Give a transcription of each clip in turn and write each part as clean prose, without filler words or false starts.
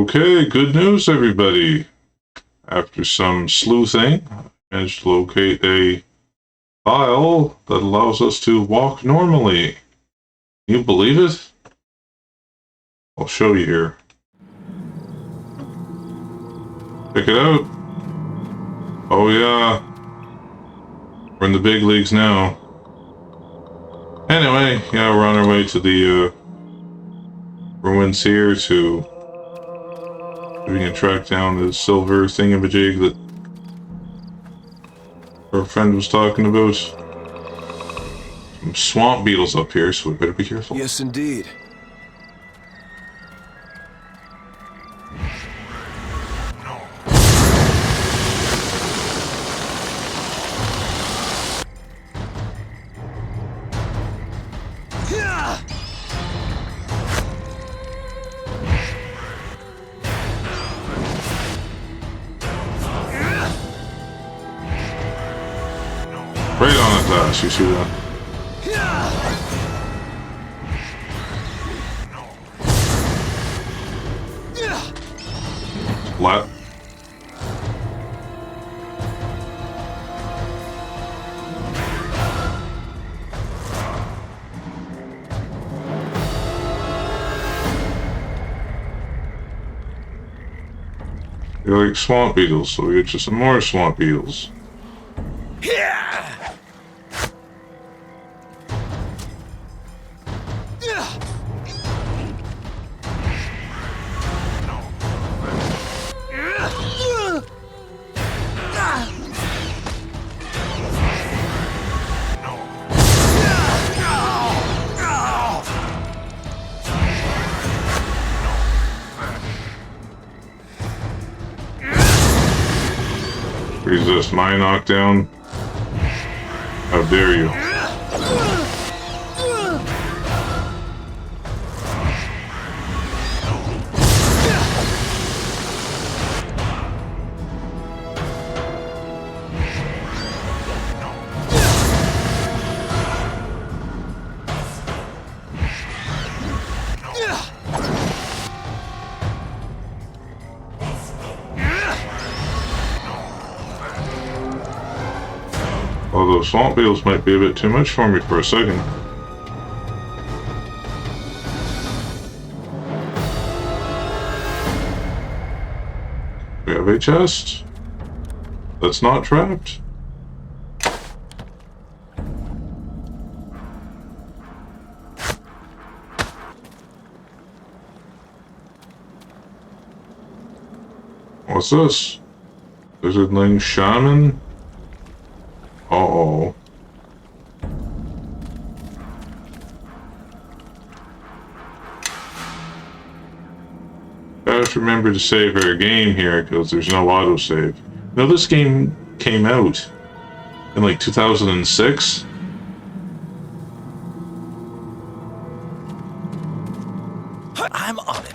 Okay, good news, everybody. After some sleuthing, I managed to locate a file that allows us to walk normally. Can you believe it? I'll show you here. Check it out. Oh yeah. We're in the big leagues now. Anyway, yeah, we're on our way to the ruins here to we can track down the silver thingamajig that our friend was talking about. Some swamp beetles up here, so we better be careful. Yes, indeed. Right on the glass, you see that? Flat. You're like swamp beetles, so we get you some more swamp beetles. Resist my knockdown. How dare you? Although swamp beetles might be a bit too much for me for a second. We have a chest that's not trapped. What's this? Lizardling shaman? Uh-oh. Gotta remember to save our game here because there's no autosave. Now this game came out in like 2006. I'm on it.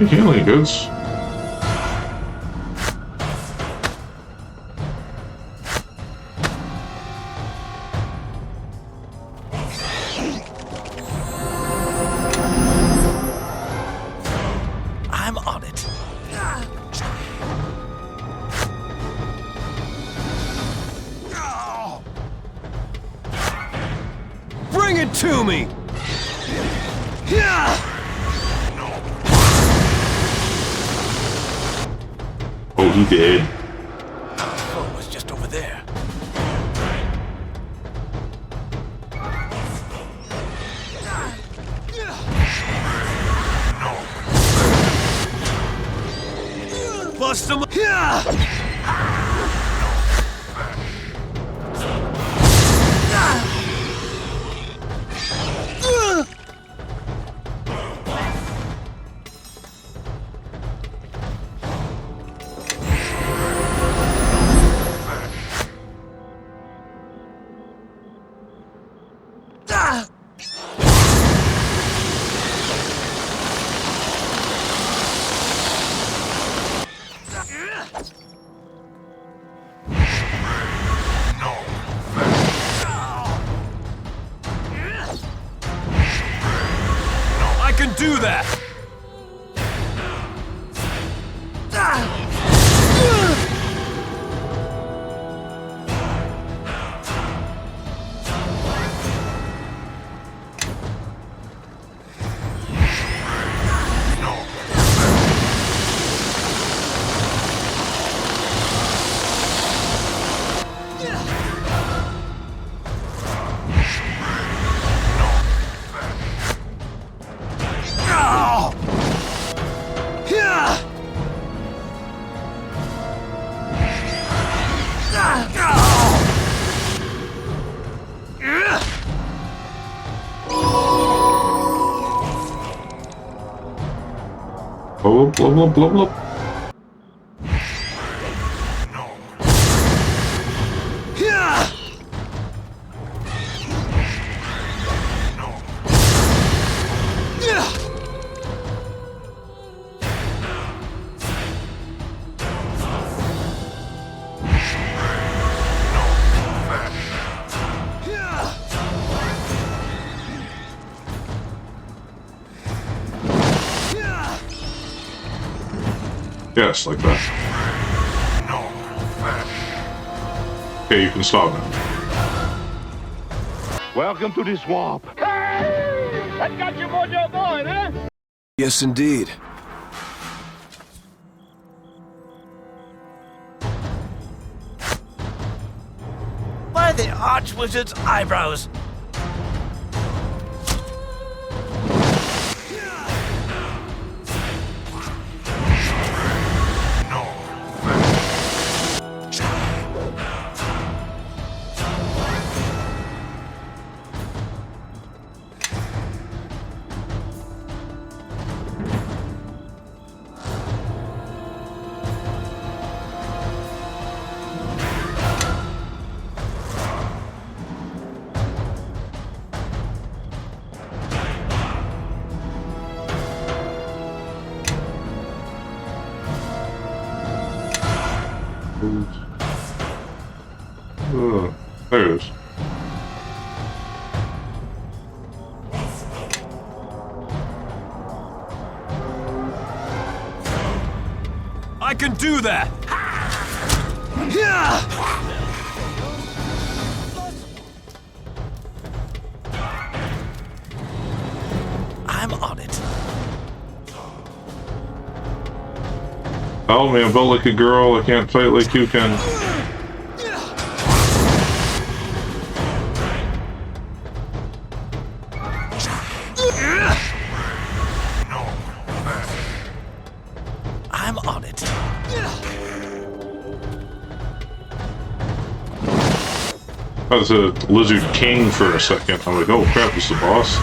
Healing goods. I'm on it. Bring it to me. Oh, he did. Oh, it was just over there. some. Yeah. I can do that. Blah, blah, blah, blah, blah. Yes, like that. Okay, you can stop now. Welcome to the swamp. Hey! That got your mojo going, huh? Yes, indeed. Why the Archwizard's eyebrows? There it is. I can do that. I'm on it. Help me, I'm built like a girl, I can't fight like you can. I'm on it. I was a Lizard King for a second. I'm like, oh crap, it's the boss.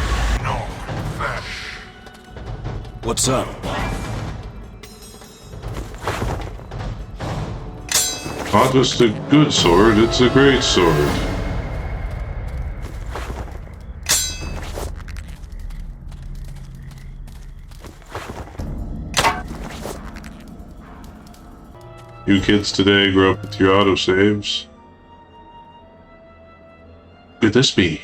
What's up? Not just a good sword, it's a great sword. You kids today grew up with your autosaves. Could this be?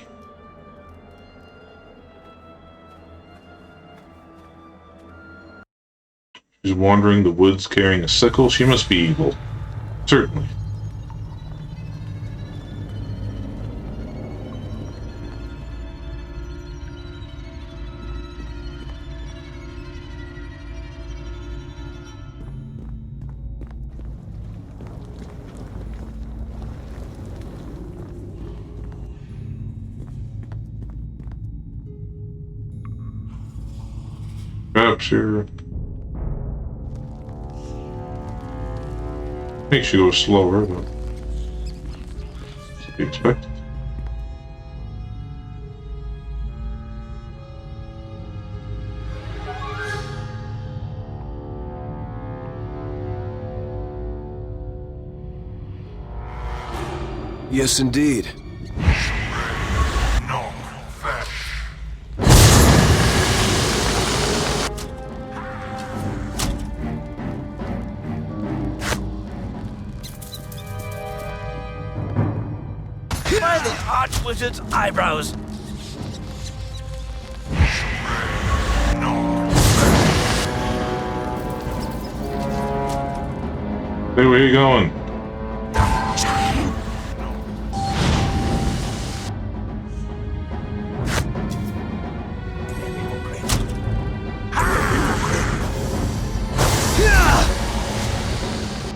She's wandering the woods carrying a sickle. She must be evil. Certainly. Capture. Makes you go slower, but to be expected. Yes, indeed. No fish. By the Archwizard's eyebrows! Hey, where you going?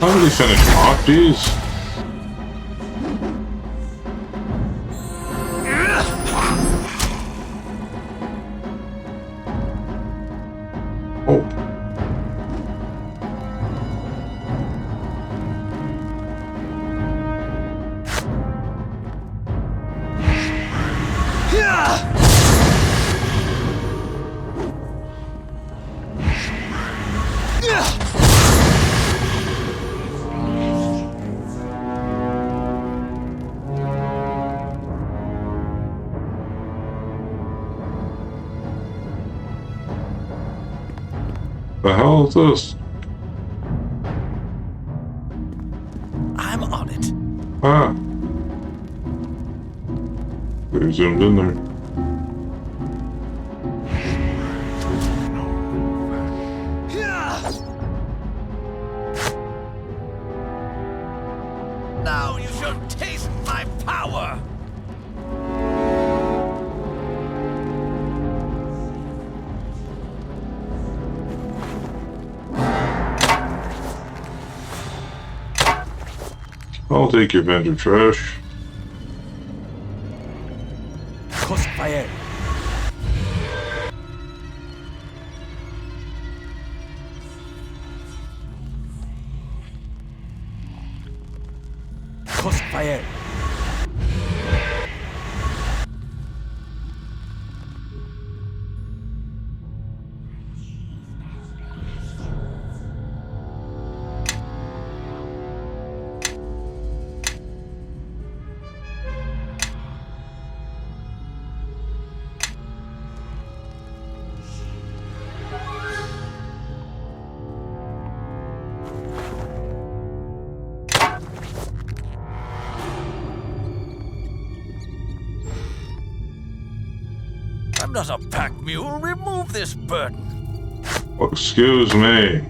How did he finish him off? Jeez. Oh. The hell is this? I'm on it. Ah. They zoomed in there. Now you shall taste my power! I'll take your vendor trash. Crossfire! Crossfire! I'm not a pack mule. Remove this burden. Oh, excuse me.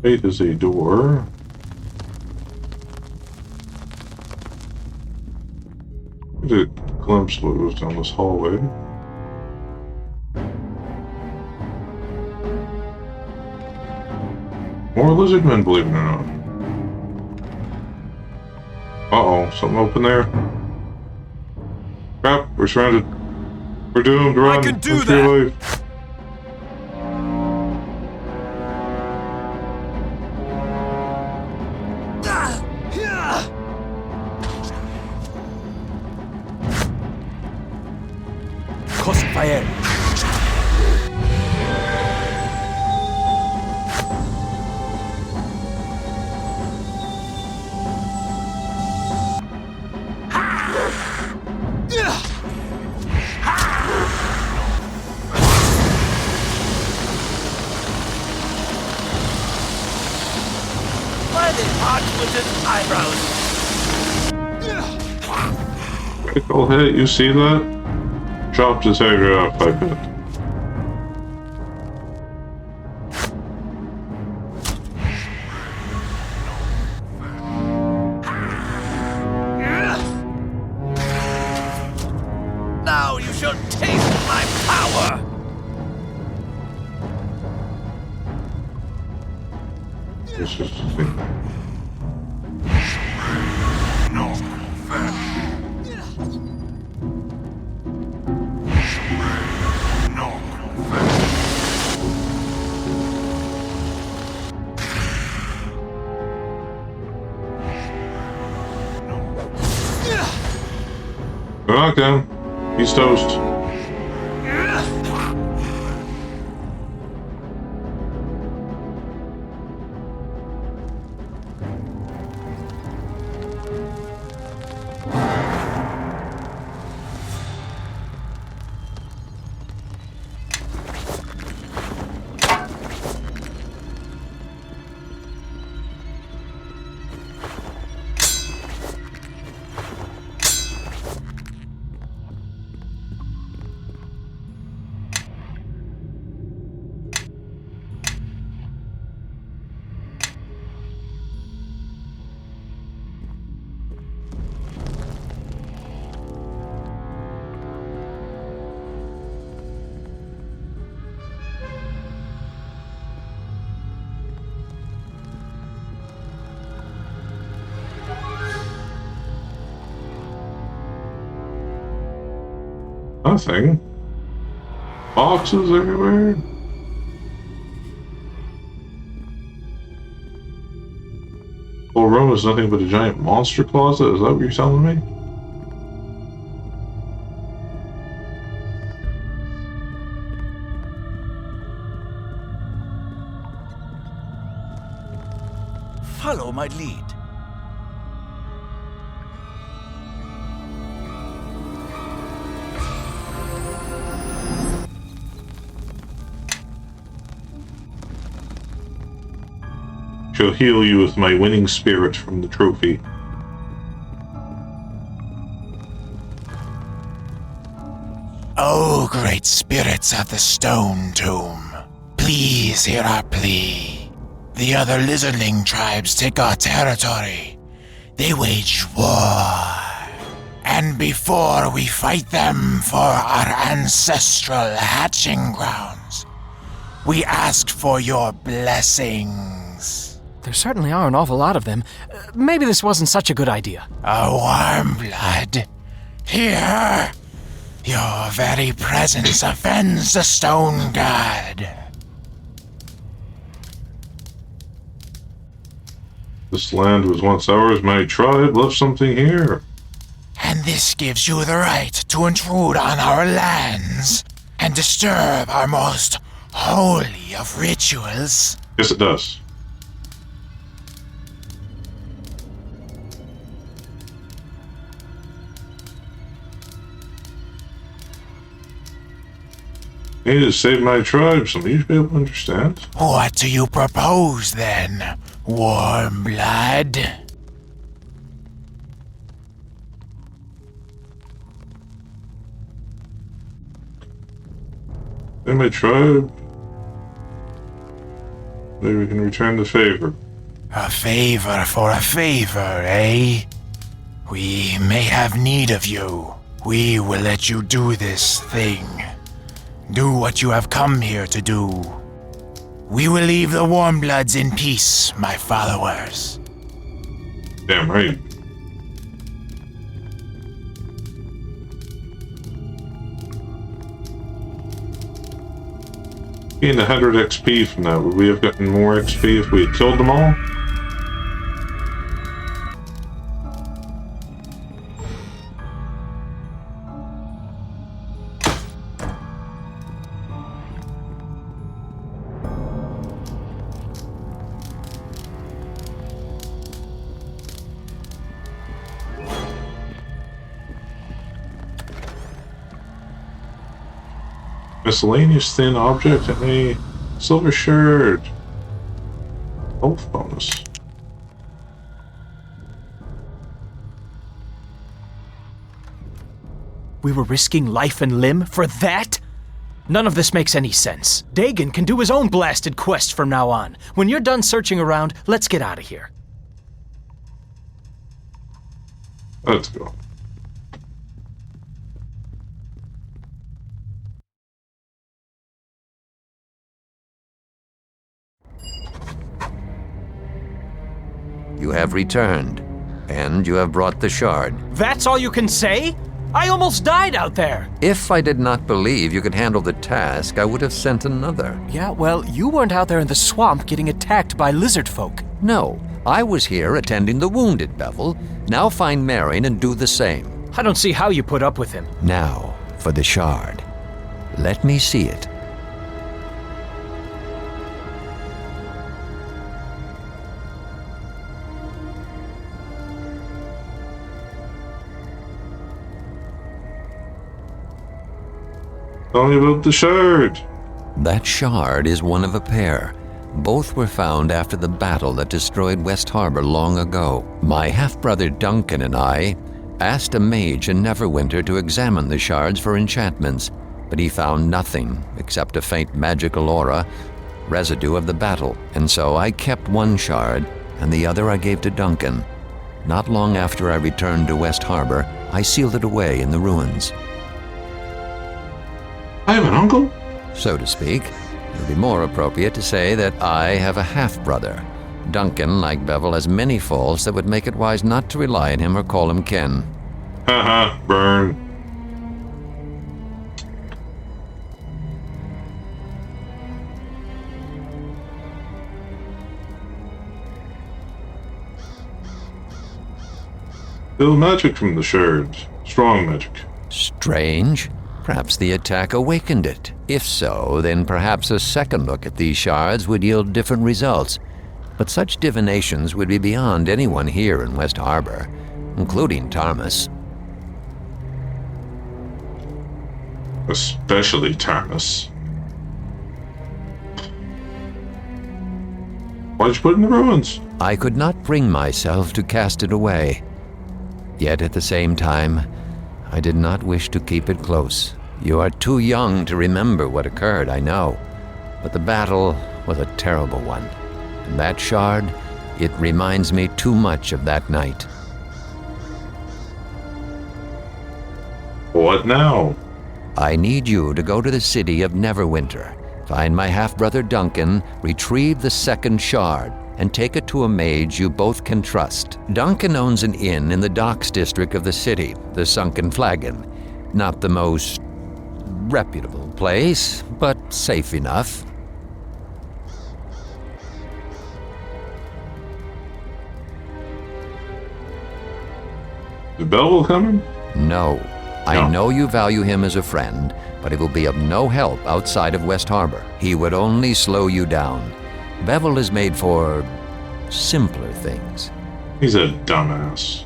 Fate is a door. I did a glimpse what was down this hallway. More lizardmen, believe it or not. Uh-oh, something open there. Crap, we're surrounded. We're doomed, run. I can do run for your that. life. Crossfire! By the Archwizard's eyebrows! Critical hit, you see that? Chopped his head right off, I bet. Now you shall taste my power! It's just a thing. No fish. knockdown. He's toast. Nothing. Boxes everywhere. Whole room is nothing but a giant monster closet. Is that what you're telling me? Follow my lead. Shall heal you with my winning spirit from the trophy. Oh, great spirits of the stone tomb, please hear our plea. The other lizardling tribes take our territory. They wage war. And before we fight them for our ancestral hatching grounds, we asked for your blessings. There certainly are an awful lot of them. Maybe this wasn't such a good idea. A warm blood. Here, your very presence offends the stone god. This land was once ours. My tribe left something here. And this gives you the right to intrude on our lands and disturb our most holy of rituals. Yes, it does. I need to save my tribe. Some of you should be able to understand. What do you propose then, warm blood? Save my tribe. Maybe we can return the favor. A favor for a favor, eh? We may have need of you. We will let you do this thing. Do what you have come here to do. We will leave the Warmbloods in peace, my followers. Damn right. Gained 100 XP from that. Would we have gotten more XP if we had killed them all? Miscellaneous thin object and a silver shirt. Health bonus. We were risking life and limb for that? None of this makes any sense. Dagon can do his own blasted quest from now on. When you're done searching around, let's get out of here. Let's go. You have returned, and you have brought the shard. That's all you can say? I almost died out there. If I did not believe you could handle the task, I would have sent another. Yeah, well, you weren't out there in the swamp getting attacked by lizard folk. No, I was here attending the wounded, Bevil. Now find Marion and do the same. I don't see how you put up with him. Now, for the shard. Let me see it. Tell me about the shard. That shard is one of a pair. Both were found after the battle that destroyed West Harbor long ago. My half-brother Duncan and I asked a mage in Neverwinter to examine the shards for enchantments, but he found nothing except a faint magical aura, residue of the battle, and so I kept one shard, and the other I gave to Duncan. Not long after I returned to West Harbor, I sealed it away in the ruins. I have an uncle? So to speak. It would be more appropriate to say that I have a half-brother. Duncan, like Bevil, has many faults that would make it wise not to rely on him or call him kin. Haha, burn. Still magic from the shard. Strong magic. Strange. Perhaps the attack awakened it. If so, then perhaps a second look at these shards would yield different results. But such divinations would be beyond anyone here in West Harbor, including Tarmus. Especially Tarmus. Why'd you put it in the ruins? I could not bring myself to cast it away. Yet at the same time, I did not wish to keep it close. You are too young to remember what occurred, I know. But the battle was a terrible one. And that shard, it reminds me too much of that night. What now? I need you to go to the city of Neverwinter, find my half-brother Duncan, retrieve the second shard, and take it to a mage you both can trust. Duncan owns an inn in the docks district of the city, the Sunken Flagon. Not the most reputable place, but safe enough. Is Bevil coming? No. I know you value him as a friend, but he will be of no help outside of West Harbor. He would only slow you down. Bevil is made for simpler things. He's a dumbass.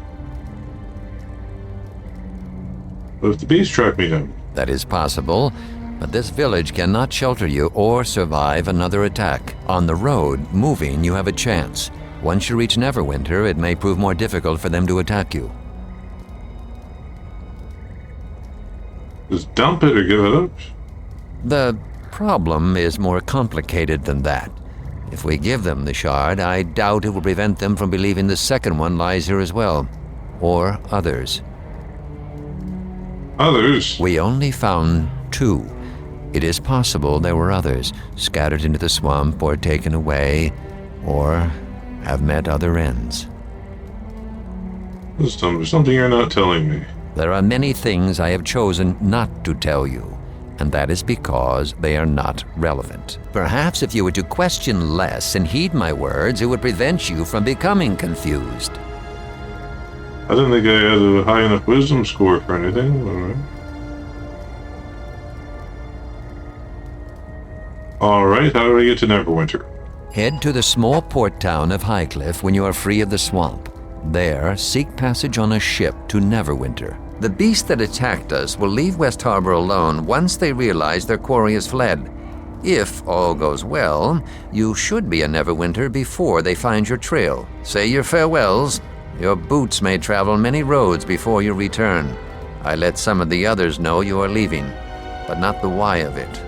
What if the beast track me down? That is possible, but this village cannot shelter you or survive another attack. On the road, moving, you have a chance. Once you reach Neverwinter, it may prove more difficult for them to attack you. Just dump it or give it up? The problem is more complicated than that. If we give them the shard, I doubt it will prevent them from believing the second one lies here as well. Or others. Others? We only found 2. It is possible there were others, scattered into the swamp or taken away, or have met other ends. There's something you're not telling me. There are many things I have chosen not to tell you, and that is because they are not relevant. Perhaps if you were to question less and heed my words, it would prevent you from becoming confused. I didn't think I had a high enough wisdom score for anything. Alright, how do I get to Neverwinter? Head to the small port town of Highcliff when you are free of the swamp. There, seek passage on a ship to Neverwinter. The beast that attacked us will leave West Harbor alone once they realize their quarry has fled. If all goes well, you should be in Neverwinter before they find your trail. Say your farewells. Your boots may travel many roads before you return. I let some of the others know you are leaving, but not the why of it.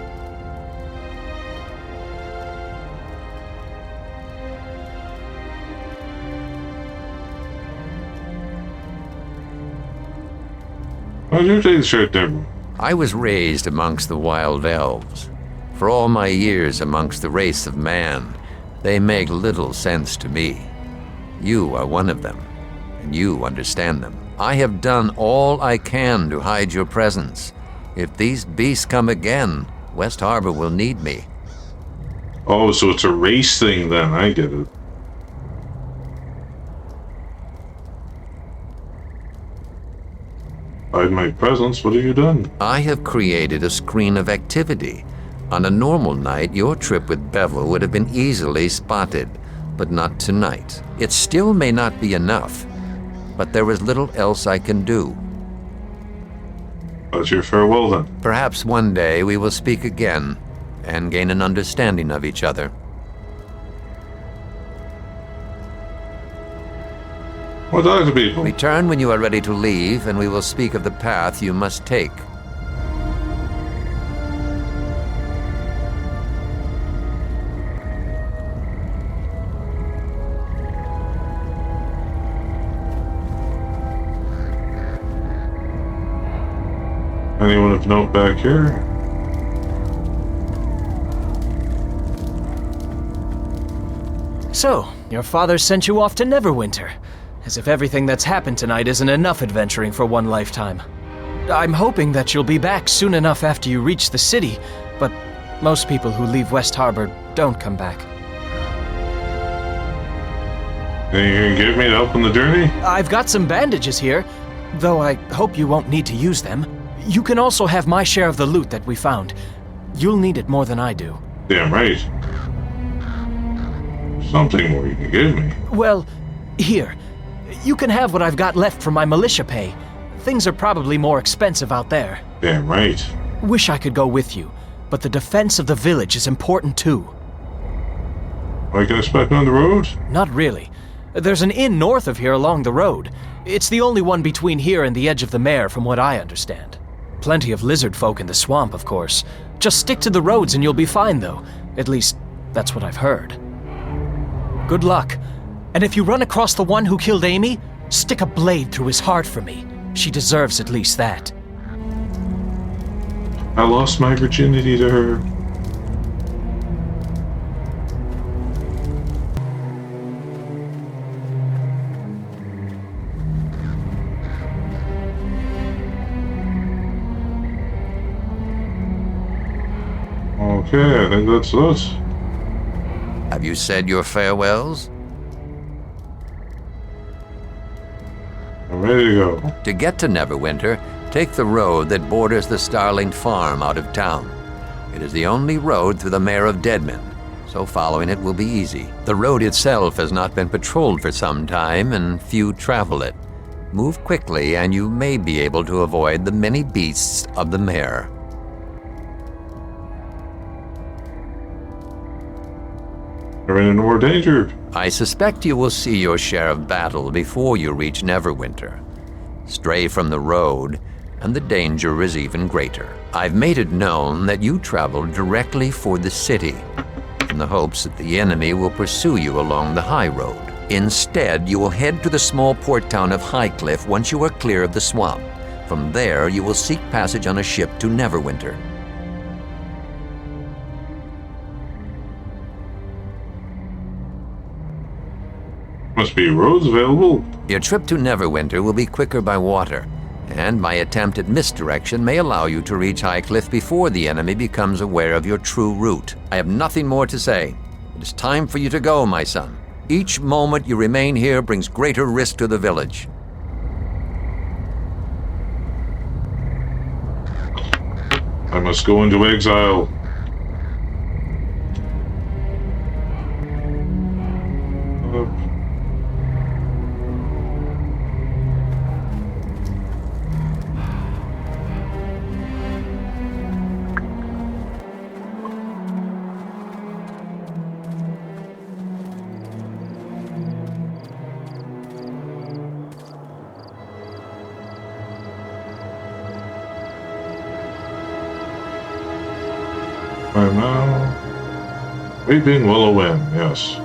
How did you take the shirt, Deborah? I was raised amongst the wild elves. For all my years amongst the race of man, they make little sense to me. You are one of them, and you understand them. I have done all I can to hide your presence. If these beasts come again, West Harbor will need me. Oh, so it's a race thing then, I get it. Hide my presence? What have you done? I have created a screen of activity. On a normal night, your trip with Bevil would have been easily spotted, but not tonight. It still may not be enough, but there is little else I can do. That's your farewell then. Perhaps one day we will speak again and gain an understanding of each other. What are the people? Return when you are ready to leave, and we will speak of the path you must take. Anyone of note back here? So, your father sent you off to Neverwinter. As if everything that's happened tonight isn't enough adventuring for one lifetime. I'm hoping that you'll be back soon enough after you reach the city, but most people who leave West Harbor don't come back. Anything you can give me to help on the journey? I've got some bandages here, though I hope you won't need to use them. You can also have my share of the loot that we found. You'll need it more than I do. Damn right. Something more you can give me. Well, here. You can have what I've got left from my militia pay. Things are probably more expensive out there. Damn right. Wish I could go with you, but the defense of the village is important too. What I can expect on the road? Not really. There's an inn north of here along the road. It's the only one between here and the edge of the mare from what I understand. Plenty of lizard folk in the swamp, of course. Just stick to the roads and you'll be fine though. At least, that's what I've heard. Good luck. And if you run across the one who killed Amy, stick a blade through his heart for me. She deserves at least that. I lost my virginity to her. Okay, I think that's it. Have you said your farewells? I'm ready to go. To get to Neverwinter, take the road that borders the Starling Farm out of town. It is the only road through the Mare of Deadmen, so following it will be easy. The road itself has not been patrolled for some time, and few travel it. Move quickly, and you may be able to avoid the many beasts of the mare. You're in more danger. I suspect you will see your share of battle before you reach Neverwinter. Stray from the road, and the danger is even greater. I've made it known that you travel directly for the city, in the hopes that the enemy will pursue you along the high road. Instead, you will head to the small port town of Highcliff once you are clear of the swamp. From there, you will seek passage on a ship to Neverwinter. Must be roads available. Your trip to Neverwinter will be quicker by water, and my attempt at misdirection may allow you to reach Highcliff before the enemy becomes aware of your true route. I have nothing more to say. It is time for you to go, my son. Each moment you remain here brings greater risk to the village. I must go into exile. I'm now Weeping Willow Wind, yes.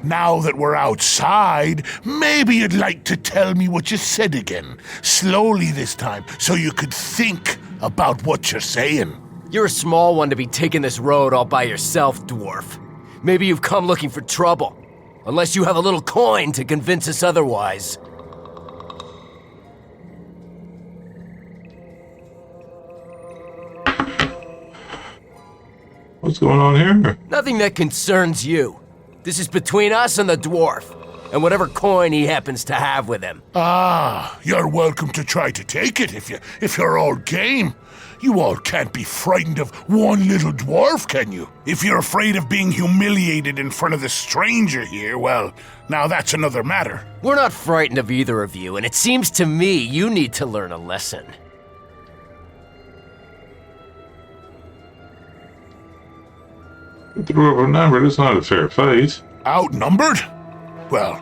Now that we're outside, maybe you'd like to tell me what you said again. Slowly this time, so you could think about what you're saying. You're a small one to be taking this road all by yourself, dwarf. Maybe you've come looking for trouble. Unless you have a little coin to convince us otherwise. What's going on here? Nothing that concerns you. This is between us and the dwarf, and whatever coin he happens to have with him. Ah, you're welcome to try to take it if you're all game. You all can't be frightened of one little dwarf, can you? If you're afraid of being humiliated in front of the stranger here, well, now that's another matter. We're not frightened of either of you, and it seems to me you need to learn a lesson. If we're outnumbered, it's not a fair fight. Outnumbered? Well,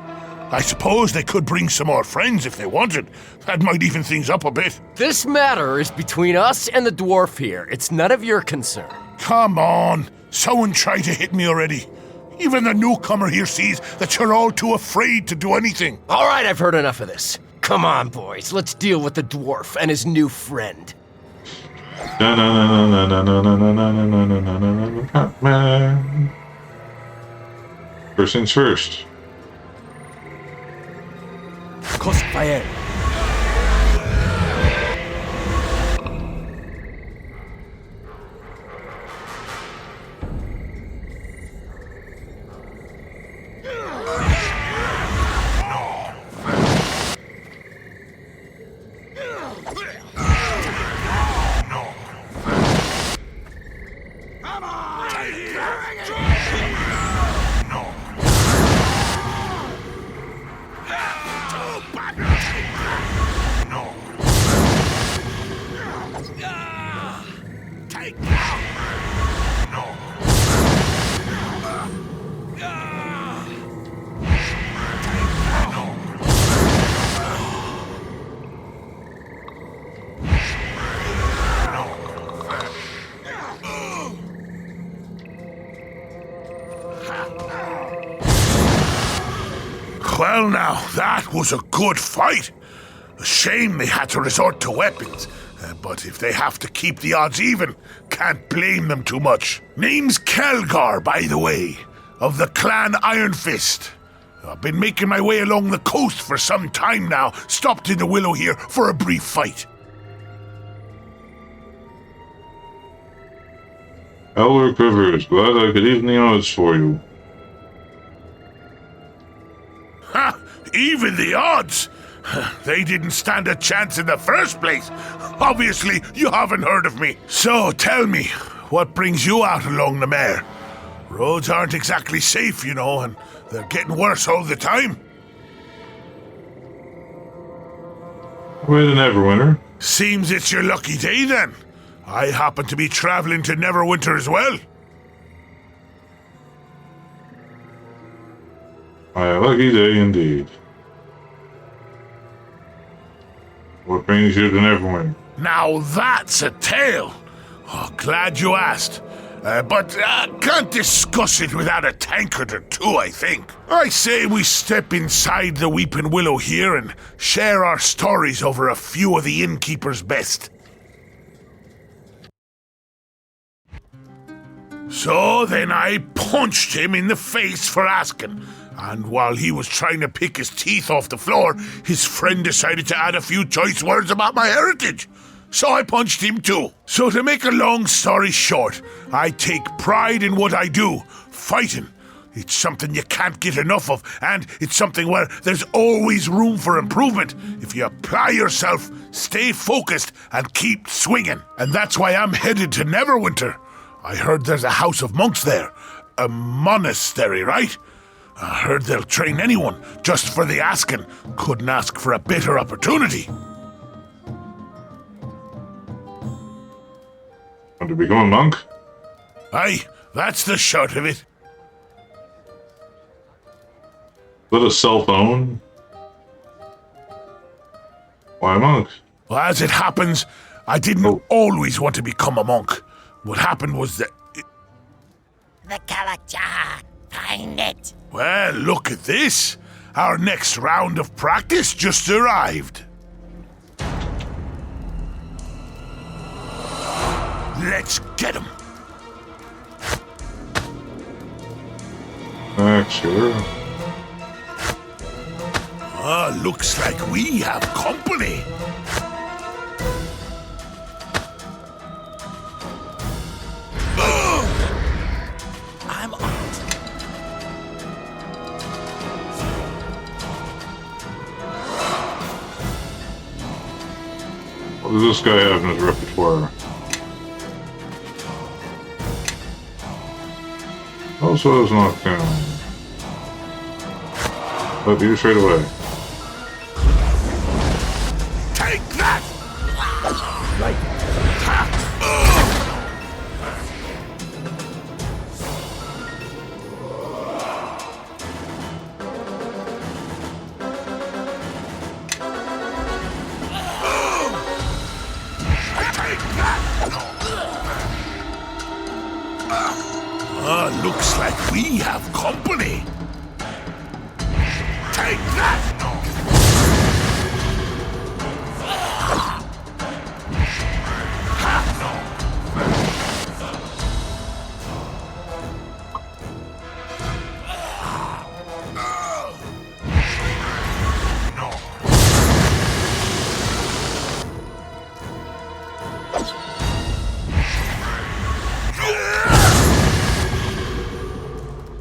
I suppose they could bring some more friends if they wanted. That might even things up a bit. This matter is between us and the dwarf here. It's none of your concern. Come on, someone tried to hit me already. Even the newcomer here sees that you're all too afraid to do anything. All right, I've heard enough of this. Come on, boys, let's deal with the dwarf and his new friend. Man. First things first. Crossfire. Well now, that was a good fight. A shame they had to resort to weapons, but if they have to keep the odds even, can't blame them too much. Name's Kelgar, by the way, of the clan Iron Fist. I've been making my way along the coast for some time now, stopped in the Willow here for a brief fight. Elric Rivers, glad I could even the odds for you. Ha! Even the odds! They didn't stand a chance in the first place. Obviously, you haven't heard of me. So, tell me, what brings you out along the mare? Roads aren't exactly safe, you know, and they're getting worse all the time. Way to Neverwinter. Seems it's your lucky day, then. I happen to be traveling to Neverwinter as well. My lucky day indeed. What brings you to Neverwinter? Now that's a tale. Oh, glad you asked. But can't discuss it without a tankard or two, I think. I say we step inside the Weeping Willow here and share our stories over a few of the innkeeper's best. So then I punched him in the face for asking. And while he was trying to pick his teeth off the floor, his friend decided to add a few choice words about my heritage. So I punched him too. So to make a long story short, I take pride in what I do, fighting. It's something you can't get enough of, and it's something where there's always room for improvement if you apply yourself, stay focused, and keep swinging. And that's why I'm headed to Neverwinter. I heard there's a house of monks there. A monastery, right? I heard they'll train anyone, just for the asking. Couldn't ask for a better opportunity. Want to become a monk? Aye, that's the short of it. With a cell phone? Why a monk? Well, as it happens, I didn't always want to become a monk. What happened was that... The Kalachak Find it. Well, look at this. Our next round of practice just arrived. Let's get him. Sure. Looks like we have company. I'm on. What does this guy have in his repertoire? Also is not found. But you straight away. Take that! Looks like we have company. Take that!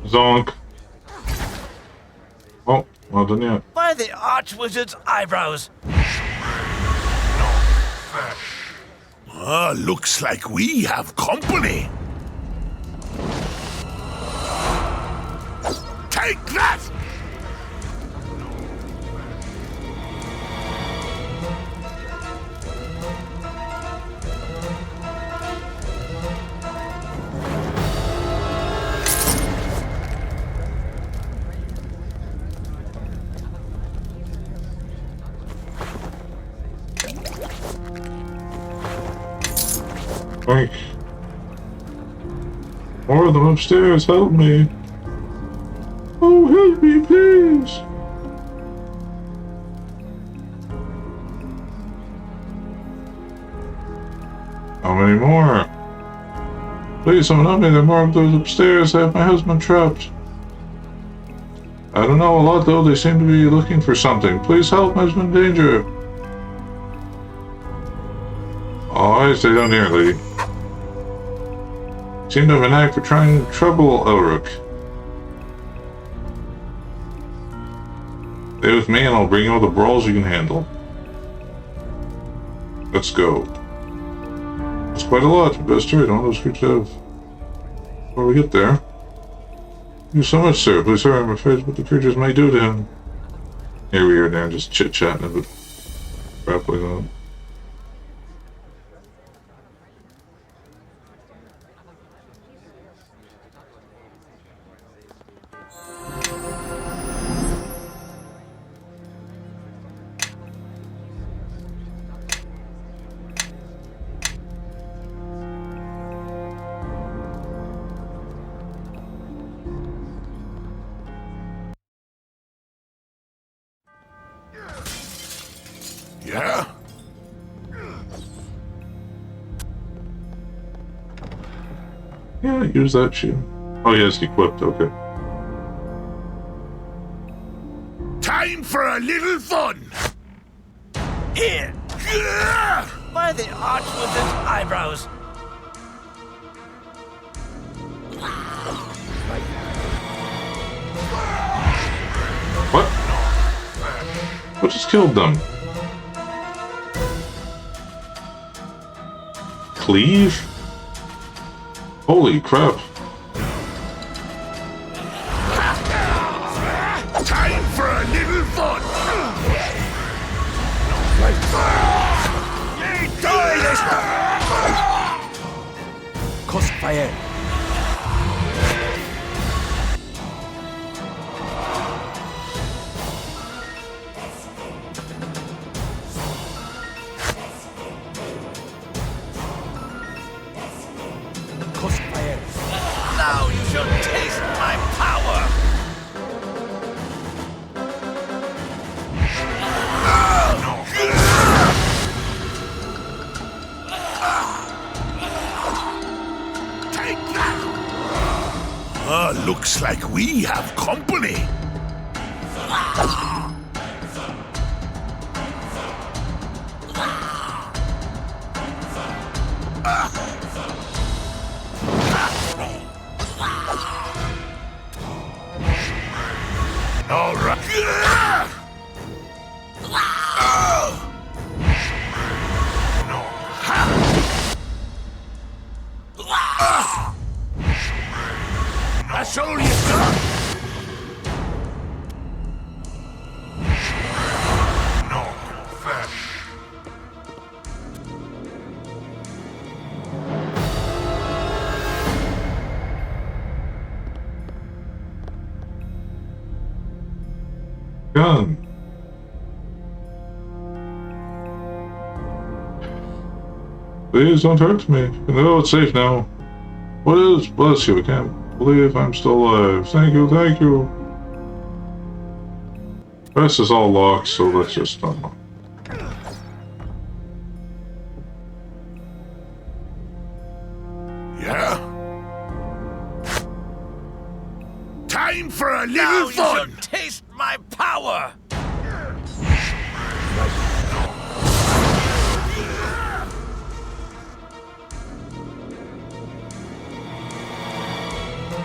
Zonk. Oh, well done yet. By the Archwizard's eyebrows. Looks like we have company. Take that! Quick. More of them upstairs, help me. Oh, help me, please. How many more? Please, someone help me. There are more of those upstairs. I have my husband trapped. I don't know a lot, though. They seem to be looking for something. Please help, my husband in danger. Oh, I stay down here, lady. Seem to have a knack for trying to trouble Elric. Stay with me and I'll bring you all the brawls you can handle. Let's go. That's quite a lot. Best trade on those creatures have. Before we get there. Thank you so much, sir. Please hurry, I'm afraid what the creatures may do to him. Here we are now, just chit-chatting a bit. Crap like that. Yeah? Yeah, use that shield. Oh, yes, equipped, okay. Time for a little fun! Here. By the Archwizard's eyebrows. What? What just killed them? Cleave? Holy crap. Time for a little fun! Crossfire. Now you shall taste my power. Looks like we have company. All right. That's all you got. No fish. Gun. Please don't hurt me. No, it's safe now. What is? Bless you. I can't believe I'm still alive. Thank you, thank you. The rest is all locked, so let's just unlock. Yeah? Time for a little fun! Taste my power!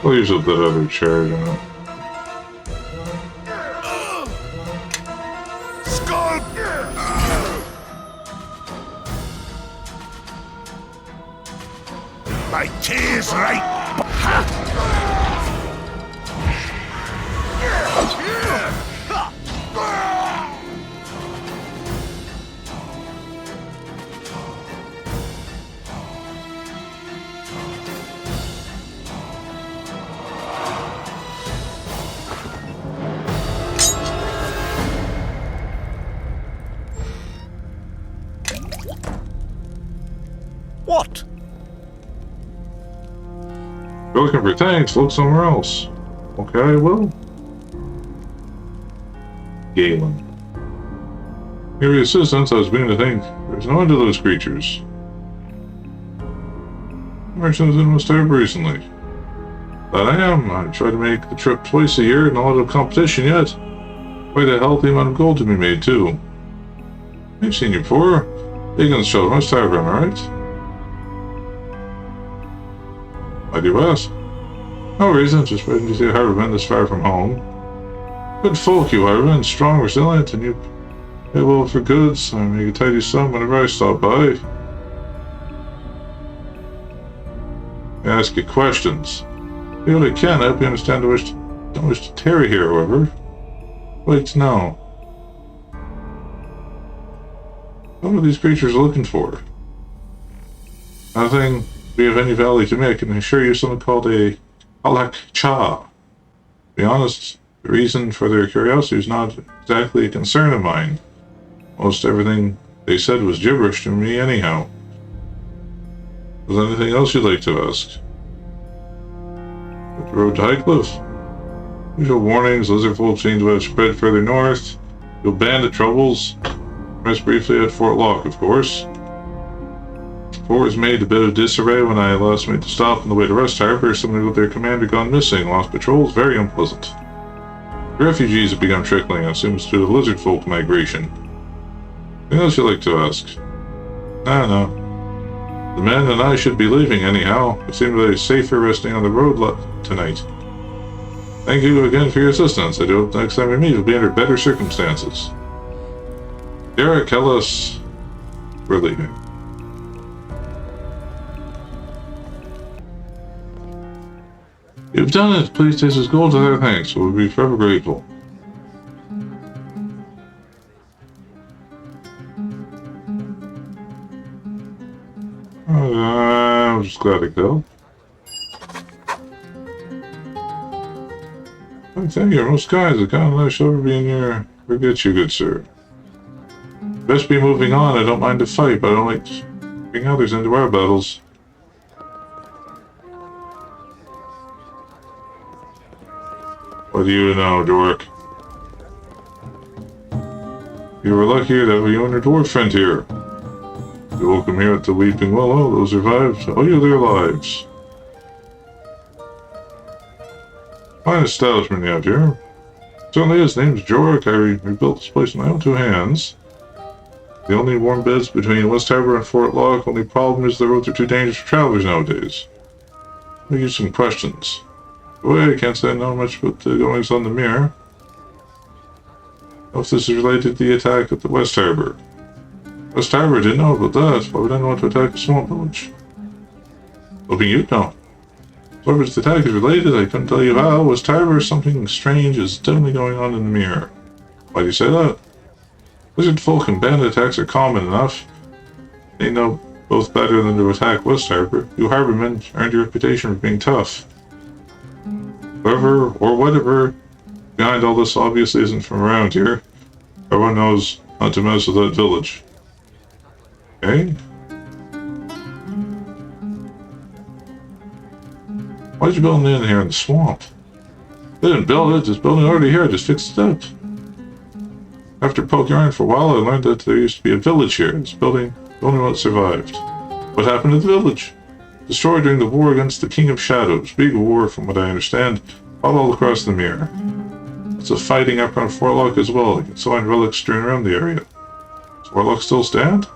We'll use up that other chair, you know. Skull! My tears right. What? You're looking for tanks, look somewhere else. Okay, I will. Galen. Your assistance, I was beginning to think, there's no end to those creatures. Merchants in West Europe recently. But I am. I try to make the trip twice a year, not a lot of competition yet. Quite a healthy amount of gold to be made, too. I've seen you before. Higgins showed West Tavern, alright? Why do you ask? No reason, just waiting to see how been this far from home. Good folk you are, and strong, resilient, and you pay well for goods. I make a tidy sum whenever I stop by. I ask you questions. I really can help you understand don't wish to tarry here, however. Like to know. What are these creatures looking for? Nothing be of any value to me. I can assure you something called a Halak Cha. To be honest, the reason for their curiosity is not exactly a concern of mine. Most everything they said was gibberish to me anyhow. Was there anything else you'd like to ask? The road to Highcliff? Usual warnings, lizard folk seem to have spread further north. You'll bandit troubles. Rest briefly at Fort Lock, of course. Fort was made a bit of disarray when I last made the stop on the way to Rest Harbor. Somebody with their commander gone missing. Lost patrols, very unpleasant. The refugees have begun trickling, and seems to the lizard folk migration. Anything else you'd like to ask? No. The men and I should be leaving anyhow. It seems they're safer resting on the road tonight. Thank you again for your assistance. I do hope next time we meet will be under better circumstances. Garrett, Kellis, we're leaving. You've done it. Please taste this gold to their thanks. We'll be forever grateful. I'm just glad I could help. Thank you, most kinds. The kind of I shall ever be in your forget you, good sir. Best be moving on. I don't mind a fight, but I don't like bringing others into our battles. What do you know, dork? You were lucky that you and your dwarf friend here. You welcome here at the Weeping Willow. Those survived owe you their lives. Fine establishment you have here. Certainly his name's Jork. I rebuilt this place with my own two hands. The only warm beds between West Harbor and Fort Lock. Only problem is the roads are too dangerous for travelers nowadays. Let me give you some questions. Boy, I can't say I know much about the goings on the Mere. If this is related to the attack at the West Harbor. West Harbor didn't know about that. Why would anyone want to attack a swamp village? Hoping you'd know. So if the attack is related, I couldn't tell you how. West Harbor, something strange is definitely going on in the Mere. Why do you say that? Lizard folk and bandit attacks are common enough. They know both better than to attack West Harbor. You harbormen earned your reputation for being tough. Whoever or whatever behind all this obviously isn't from around here. Everyone knows not to mess with that village. Okay? Why'd you build an inn here in the swamp? They didn't build it, this building already here, I just fixed it up. After poking around for a while, I learned that there used to be a village here. This building, the only one that survived. What happened to the village? Destroyed during the war against the King of Shadows. Big war, from what I understand, fought all across the Mere. Lots of fighting up around Fort Lock as well. You can find relics strewn around the area. Does Fort Lock still stand?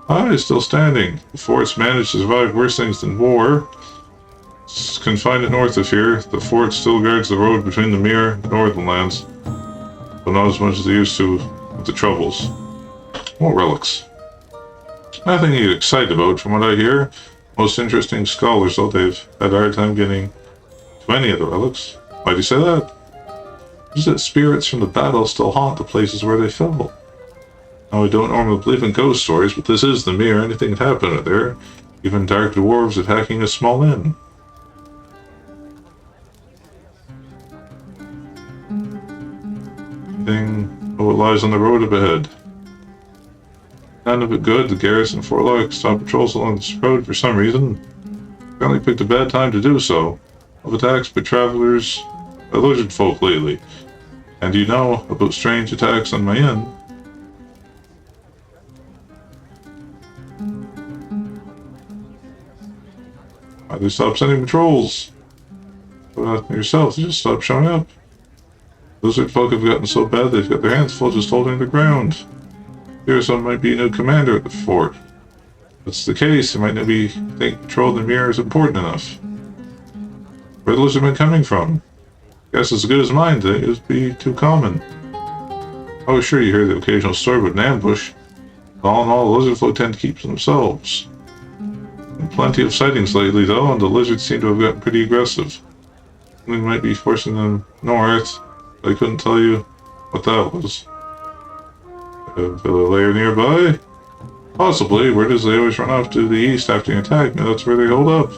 Aye, it's still standing. The fort's managed to survive worse things than war. It's confined north of here. The fort still guards the road between the Mere and northern lands, but not as much as they used to with the Troubles. More relics. Nothing to get excited about, from what I hear. Most interesting scholars, though, they've had a hard time getting to any of the relics. Why do you say that? Is that spirits from the battle still haunt the places where they fell? Now, I don't normally believe in ghost stories, but this is the Mere. Anything can happen out there. Even dark dwarves attacking a small inn. What lies on the road up ahead? None of it good. The garrison Fort Lock stopped patrols along this road for some reason. Apparently picked a bad time to do so. Of attacks by travelers, by lizard folk lately. And do you know about strange attacks on my inn? Why they stop sending patrols? Yourself, they just stop showing up. Lizard folk have gotten so bad they've got their hands full just holding the ground. Here, some might be a new commander at the fort. If that's the case, they might not be think patrol in the Mere is important enough. Where the lizardmen coming from? Guess as good as mine, they would be too common. Oh, sure, you hear the occasional story about an ambush. All in all, the lizard folk tend to keep to themselves. And plenty of sightings lately, though, and the lizards seem to have gotten pretty aggressive. Something might be forcing them north. I couldn't tell you what that was. A lair nearby? Possibly. Where does they always run off to the east after an attack? Now that's where they hold up.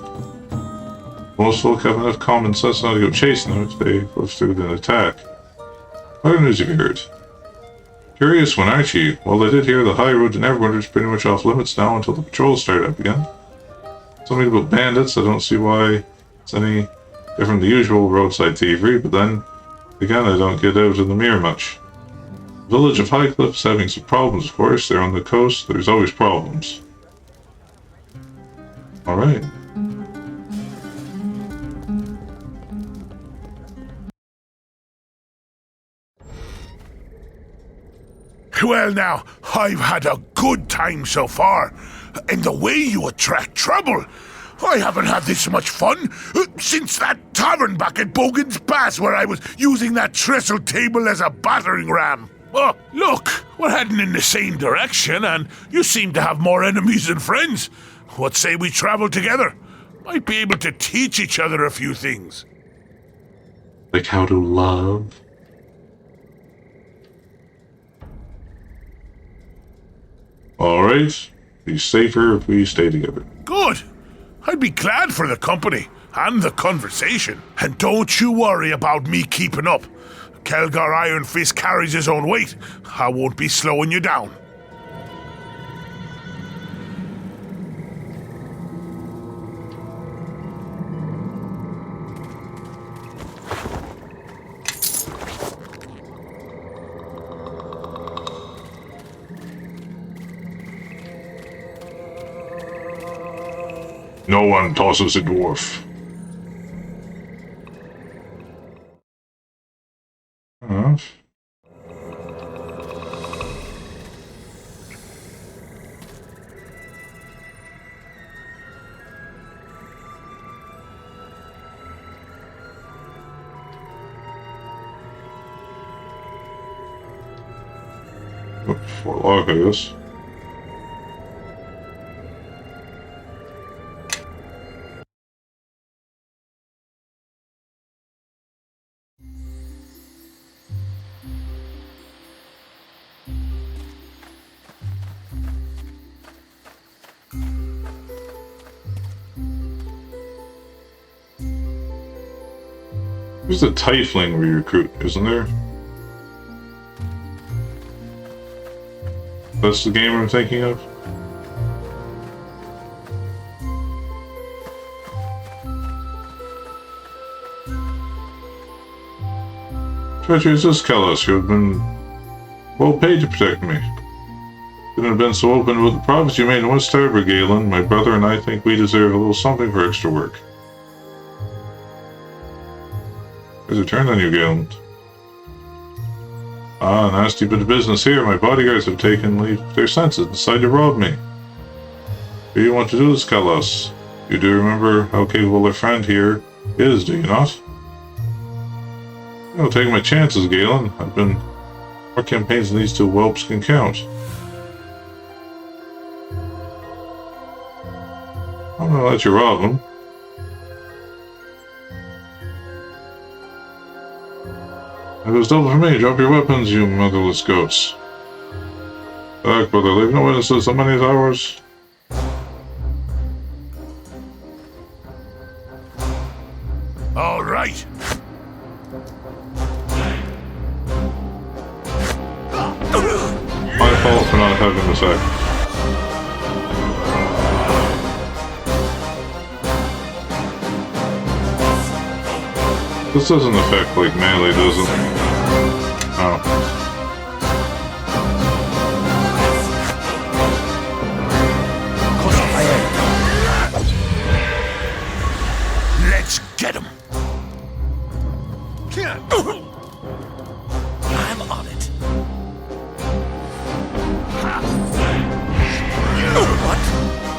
Most folk have enough common sense not to go chasing them if they live through an attack. What other news have you heard? Curious one, aren't you? Well, I did hear the high road to Neverwinter is pretty much off limits now until the patrols start up again. Something about bandits, I don't see why it's any different than the usual roadside thievery, but then again, I don't get out in the Mere much. The village of Highcliff is having some problems, of course. They're on the coast. There's always problems. Alright. Well now, I've had a good time so far. And the way you attract trouble, I haven't had this much fun since that tavern back at Bogan's Pass where I was using that trestle table as a battering ram. Oh, look, we're heading in the same direction and you seem to have more enemies than friends. What say we travel together? Might be able to teach each other a few things. Like how to love? Alright. Be safer if we stay together. Good. I'd be glad for the company and the conversation. And don't you worry about me keeping up. Kelgar Iron Fist carries his own weight. I won't be slowing you down. No one tosses a dwarf. Enough. For lock, I guess. There's a tiefling we recruit, isn't there? That's the game I'm thinking of? Treacherous Iscalis, who have been well paid to protect me. Couldn't have been so open with the profits you made in West Harbor, Galen. My brother and I think we deserve a little something for extra work. There's a turn on you, Galen. Ah, nasty bit of business here. My bodyguards have taken leave of their senses and decided to rob me. What do you want to do this, Kalos? You do remember how capable our friend here is, do you not? I'll take my chances, Galen. I've been more campaigns than these two whelps can count. I'm gonna let you rob them. It was double for me. Drop your weapons, you motherless goats. Back, brother. Leave no witnesses. So many hours. All right. My fault for not having this act. This doesn't affect like melee, does it? Oh. Let's get him. I'm on it. What?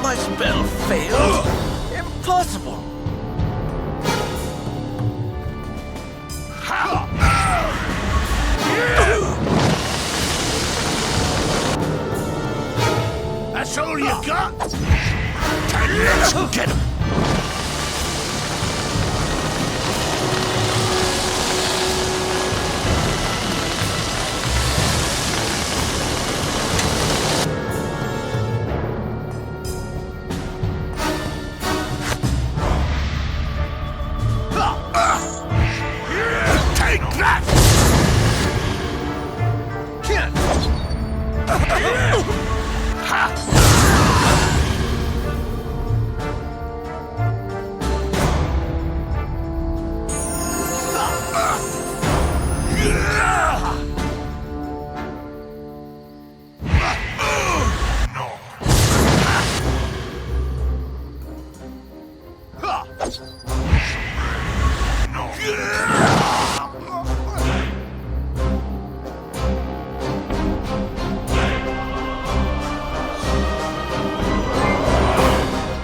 My spell failed? Impossible. That's all you got? Let's get him. Take that!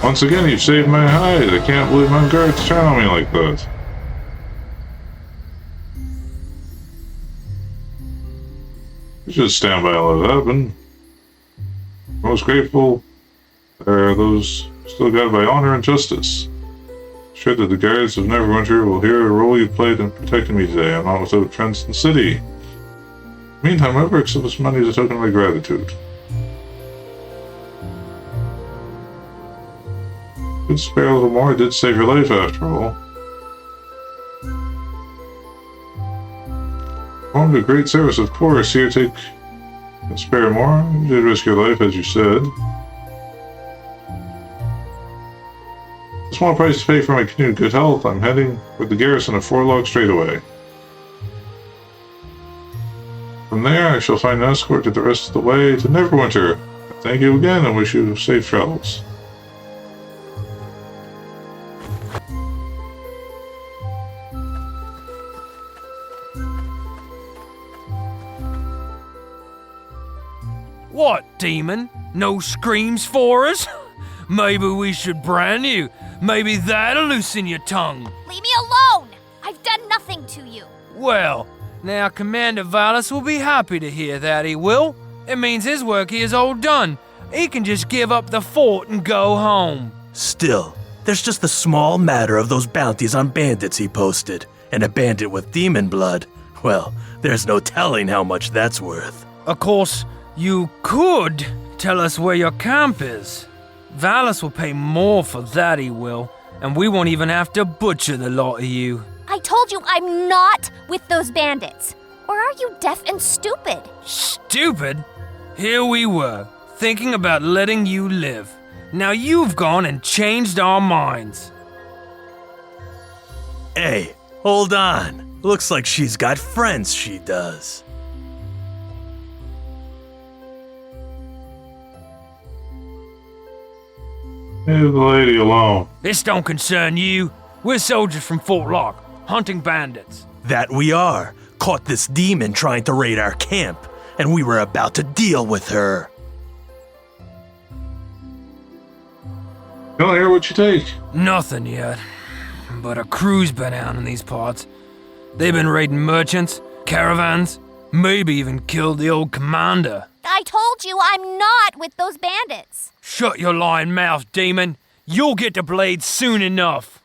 Once again, you've saved my hide. I can't believe my guards turn on me like that. You should stand by all that happened. Most grateful are those still guided by honor and justice. Sure that the guards of Neverwinter will hear the role you played in protecting me today. I'm not without friends in the city. Meantime, whoever accepts this money is a token of my gratitude. Could spare a little more. I did save your life after all. Performed a great service, of course. Here, take and spare more. You did risk your life, as you said. A small price to pay for my continued good health. I'm heading for the garrison of Forlog straight away. From there, I shall find an escort to the rest of the way to Neverwinter. Thank you again and wish you safe travels. What, demon? No screams for us? Maybe we should brand you. Maybe that'll loosen your tongue. Leave me alone! I've done nothing to you. Well, now Commander Valus will be happy to hear that, he will. It means his work here is all done. He can just give up the fort and go home. Still, there's just the small matter of those bounties on bandits he posted. And a bandit with demon blood, well, there's no telling how much that's worth. Of course, you could tell us where your camp is. Valus will pay more for that, he will. And we won't even have to butcher the lot of you. I told you I'm not with those bandits. Or are you deaf and stupid? Stupid? Here we were, thinking about letting you live. Now you've gone and changed our minds. Hey, hold on. Looks like she's got friends, she does. Leave the lady alone. This don't concern you. We're soldiers from Fort Lock, hunting bandits. That we are. Caught this demon trying to raid our camp, and we were about to deal with her. Don't hear what you take. Nothing yet. But a crew's been out in these parts. They've been raiding merchants, caravans, maybe even killed the old commander. I told you I'm not with those bandits. Shut your lying mouth, demon. You'll get the blade soon enough.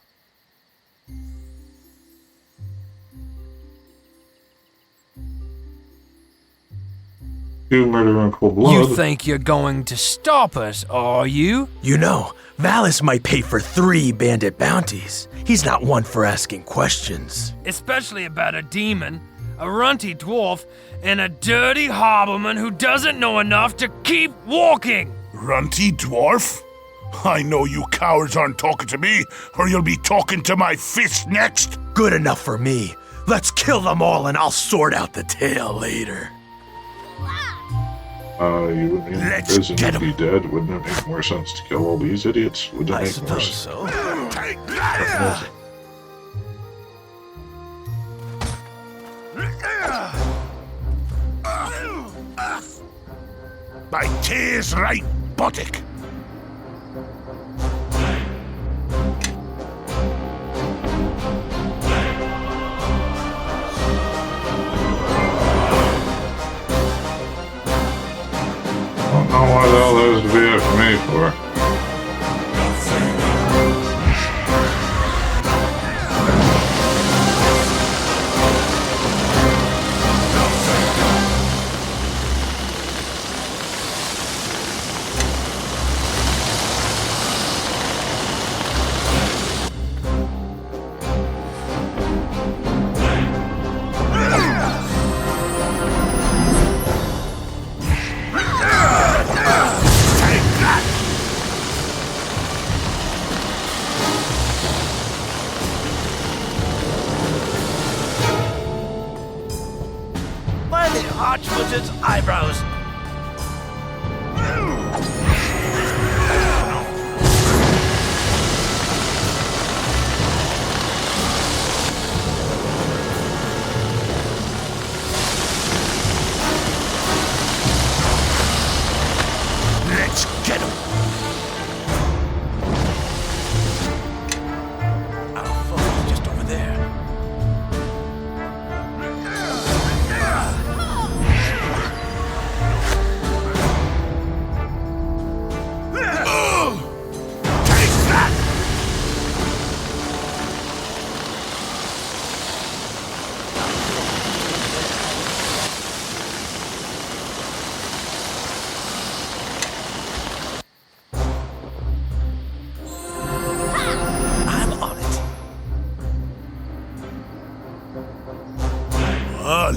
You murder in cold blood. You think you're going to stop us, are you? You know, Valus might pay for 3 bandit bounties. He's not one for asking questions. Especially about a demon, a runty dwarf, and a dirty hobbleman who doesn't know enough to keep walking. Runty dwarf? I know you cowards aren't talking to me, or you'll be talking to my fist next. Good enough for me. Let's kill them all and I'll sort out the tale later. You wouldn't be in Let's prison, get you'd be dead. Wouldn't it make more sense to kill all these idiots? Wouldn't it make more sense? so. Take that! My tears right buttock. I don't know what the hell there's to be after me for. Archwizard's eyebrows. Let's get him. Our foe's just over there.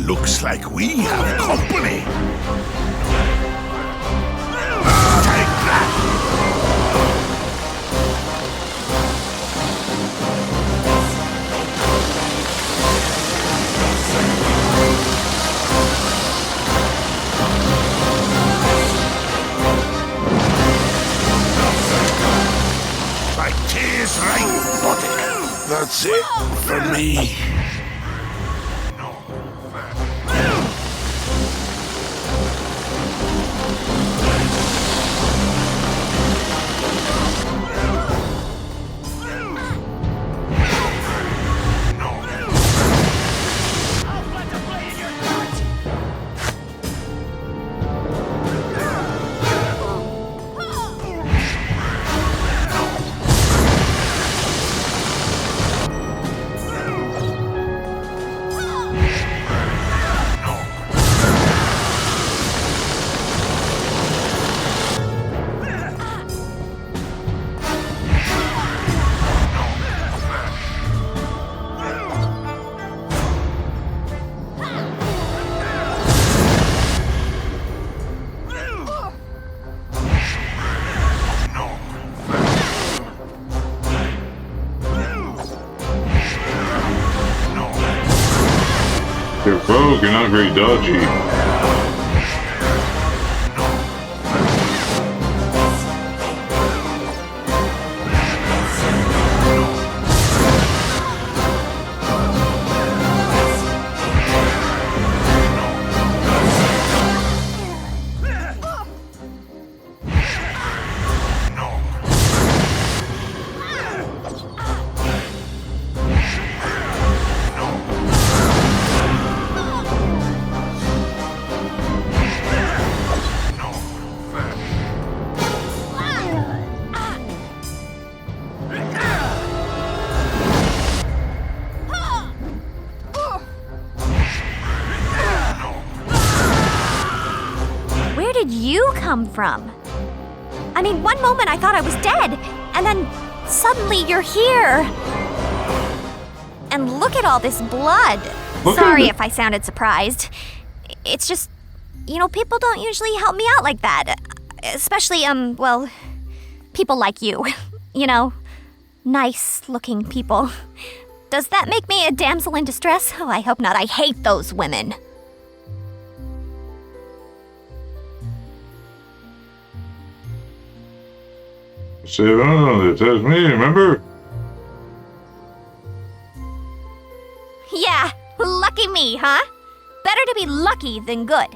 Looks like we have company. Take that! My tears right buttock. That's it for me. You're rogue, you're not very dodgy. Where did you come from? I mean, one moment I thought I was dead, and then suddenly you're here. And look at all this blood. Sorry if I sounded surprised. It's just, people don't usually help me out like that. Especially, well, people like you. Nice-looking people. Does that make me a damsel in distress? Oh, I hope not. I hate those women. Say, oh, that's me, remember? Yeah, lucky me, huh? Better to be lucky than good.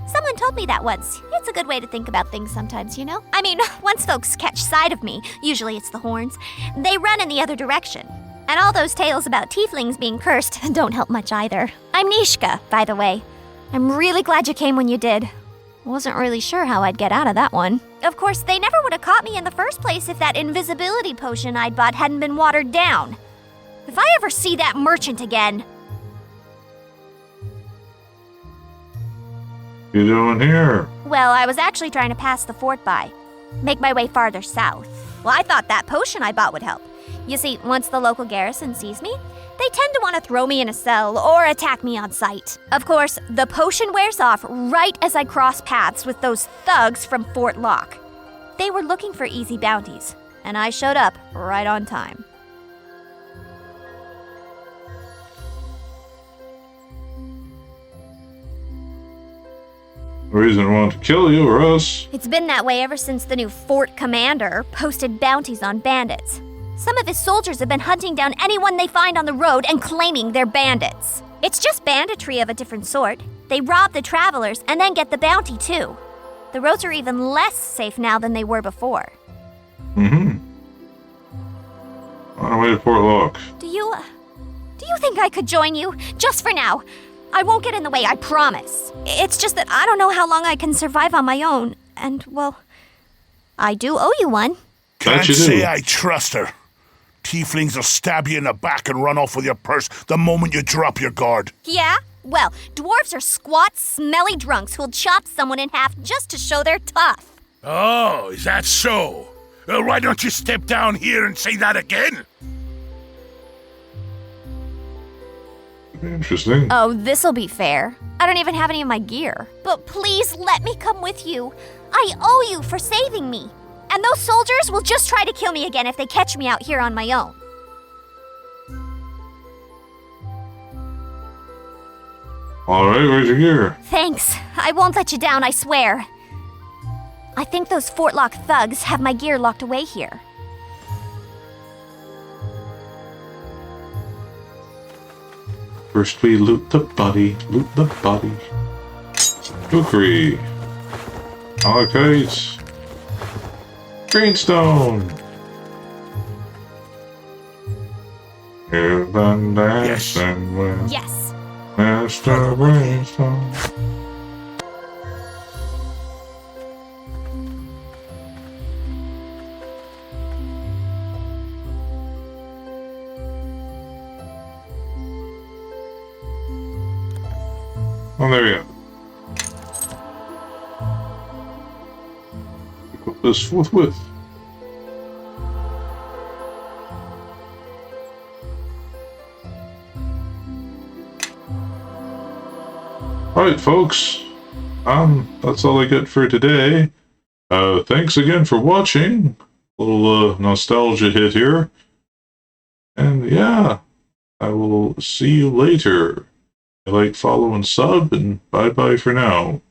Someone told me that once. It's a good way to think about things sometimes, I mean, once folks catch sight of me, usually it's the horns, they run in the other direction. And all those tales about tieflings being cursed don't help much either. I'm Nishka, by the way. I'm really glad you came when you did. Wasn't really sure how I'd get out of that one. Of course, they never would have caught me in the first place if that invisibility potion I'd bought hadn't been watered down. If I ever see that merchant again... You doing here? Well, I was actually trying to pass the fort by. Make my way farther south. Well, I thought that potion I bought would help. You see, once the local garrison sees me, they tend to want to throw me in a cell or attack me on sight. Of course, the potion wears off right as I cross paths with those thugs from Fort Locke. They were looking for easy bounties, and I showed up right on time. The reason I want to kill you or us. It's been that way ever since the new fort commander posted bounties on bandits. Some of his soldiers have been hunting down anyone they find on the road and claiming they're bandits. It's just banditry of a different sort. They rob the travelers and then get the bounty too. The roads are even less safe now than they were before. On our way to Fort Locke. Do you think I could join you? Just for now. I won't get in the way, I promise. It's just that I don't know how long I can survive on my own. And, well, I do owe you one. Can't say I trust her. Tieflings will stab you in the back and run off with your purse the moment you drop your guard. Yeah? Well, dwarves are squat, smelly drunks who'll chop someone in half just to show they're tough. Oh, is that so? Well, why don't you step down here and say that again? Interesting. Oh, this'll be fair. I don't even have any of my gear. But please let me come with you. I owe you for saving me. And those soldiers will just try to kill me again if they catch me out here on my own. Alright, where's your gear? Thanks. I won't let you down, I swear. I think those Fort Locke thugs have my gear locked away here. First we loot the body, Kukri. Malachite. Greenstone. Heaven dancing with Yes. Master Greenstone. Oh, there we go. Equip this forthwith. Alright, folks. That's all I get for today. Thanks again for watching. A little nostalgia hit here. And yeah, I will see you later. Like, follow, and sub, and bye-bye for now.